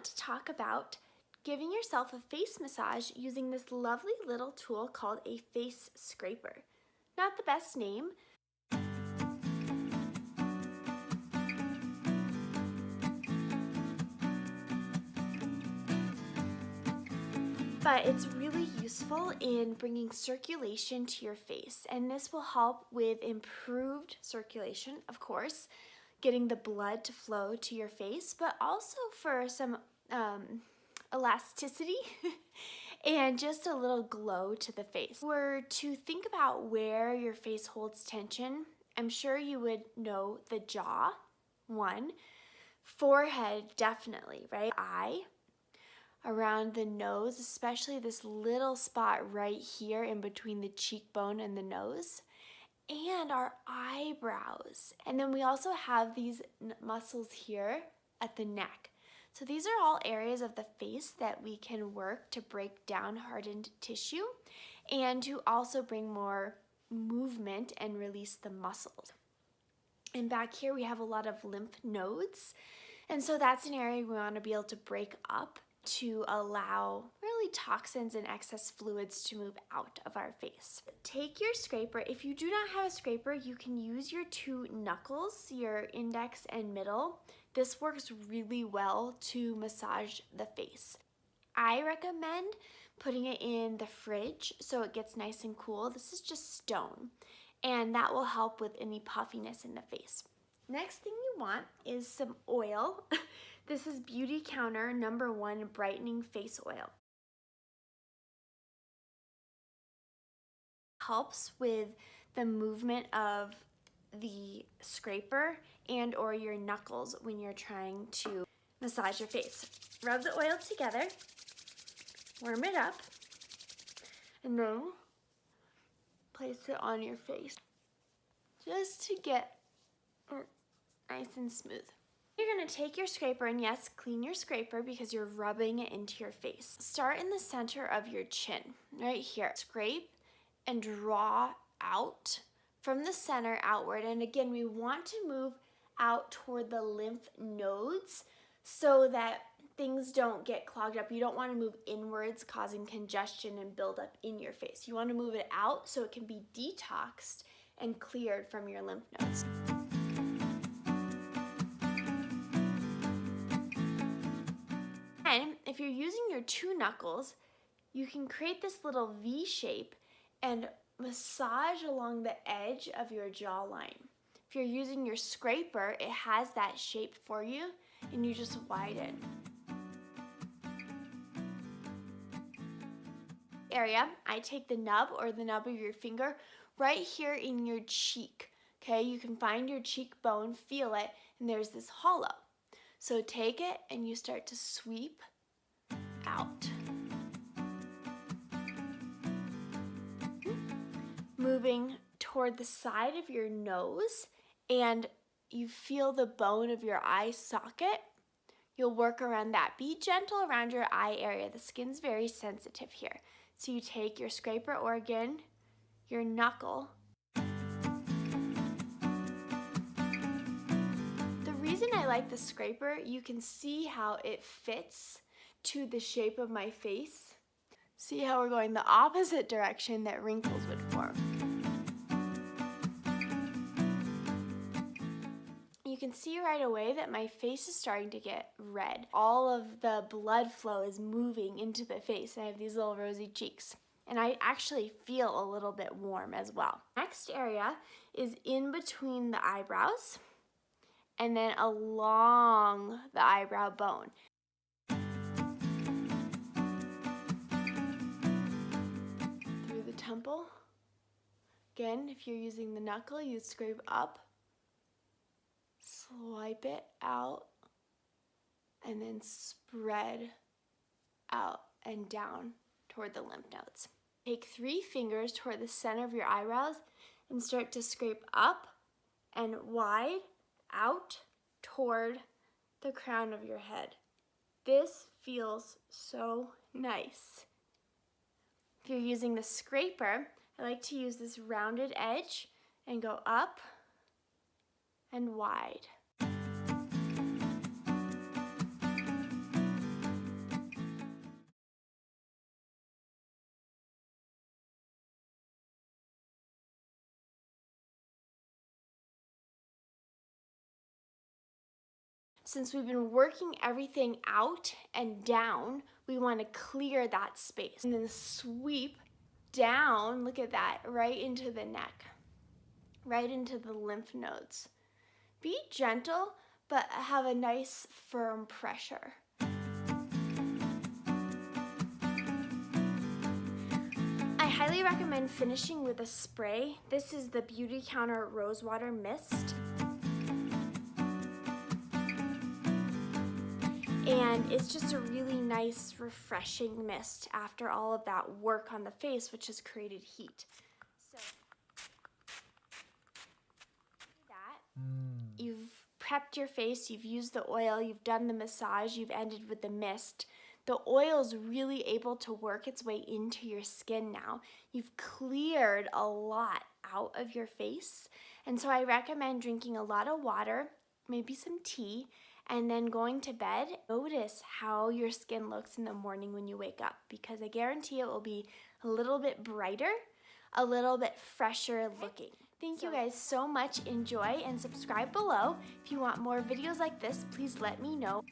want to talk about giving yourself a face massage using this lovely little tool called a face scraper. Not the best name, but it's really useful in bringing circulation to your face, and this will help with improved circulation, of course, getting the blood to flow to your face, but also for some elasticity and just a little glow to the face. If we were to think about where your face holds tension, I'm sure you would know the jaw, one, forehead, definitely, right? Eye, around the nose, especially this little spot right here in between the cheekbone and the nose, and our eyebrows. And then we also have these muscles here at the neck. So these are all areas of the face that we can work to break down hardened tissue and to also bring more movement and release the muscles. And back here we have a lot of lymph nodes. And so that's an area we want to be able to break up to allow really toxins and excess fluids to move out of our face. Take your scraper. If you do not have a scraper, you can use your two knuckles, your index and middle. This works really well to massage the face. I recommend putting it in the fridge so it gets nice and cool. This is just stone, and that will help with any puffiness in the face. Next thing you want is some oil. This is Beauty Counter #1 Brightening Face Oil. Helps with the movement of the scraper and or your knuckles when you're trying to massage your face. Rub the oil together, warm it up, and then place it on your face just to get it nice and smooth. You're gonna take your scraper, and yes, clean your scraper because you're rubbing it into your face. Start in the center of your chin, right here. Scrape and draw out from the center outward. And again, we want to move out toward the lymph nodes so that things don't get clogged up. You don't want to move inwards, causing congestion and buildup in your face. You want to move it out so it can be detoxed and cleared from your lymph nodes. And if you're using your two knuckles, you can create this little V shape and massage along the edge of your jawline. If you're using your scraper, it has that shape for you, and you just widen. Area, I take the nub or the nub of your finger right here in your cheek. Okay, you can find your cheekbone, feel it, and there's this hollow. So take it and you start to sweep out. Moving toward the side of your nose, and you feel the bone of your eye socket. You'll work around that. Be gentle around your eye area. The skin's very sensitive here. So you take your scraper, or again, your knuckle. The reason I like the scraper, you can see how it fits to the shape of my face. See how we're going the opposite direction that wrinkles would form. You can see right away that my face is starting to get red. All of the blood flow is moving into the face. I have these little rosy cheeks. And I actually feel a little bit warm as well. Next area is in between the eyebrows and then along the eyebrow bone. Through the temple. Again, if you're using the knuckle, you scrape up, swipe it out, and then spread out and down toward the lymph nodes. Take 3 fingers toward the center of your eyebrows and start to scrape up and wide out toward the crown of your head. This feels so nice. If you're using the scraper, I like to use this rounded edge and go up and wide. Since we've been working everything out and down, we want to clear that space. And then sweep down, look at that, right into the neck, right into the lymph nodes. Be gentle, but have a nice firm pressure. I highly recommend finishing with a spray. This is the Beauty Counter Rosewater Mist. And it's just a really nice, refreshing mist after all of that work on the face, which has created heat. So, you've prepped your face, you've used the oil, you've done the massage, you've ended with the mist. The oil's really able to work its way into your skin now. You've cleared a lot out of your face. And so I recommend drinking a lot of water, maybe some tea, and then going to bed. Notice how your skin looks in the morning when you wake up, because I guarantee it will be a little bit brighter, a little bit fresher looking. Thank you guys so much. Enjoy and subscribe below. If you want more videos like this, please let me know.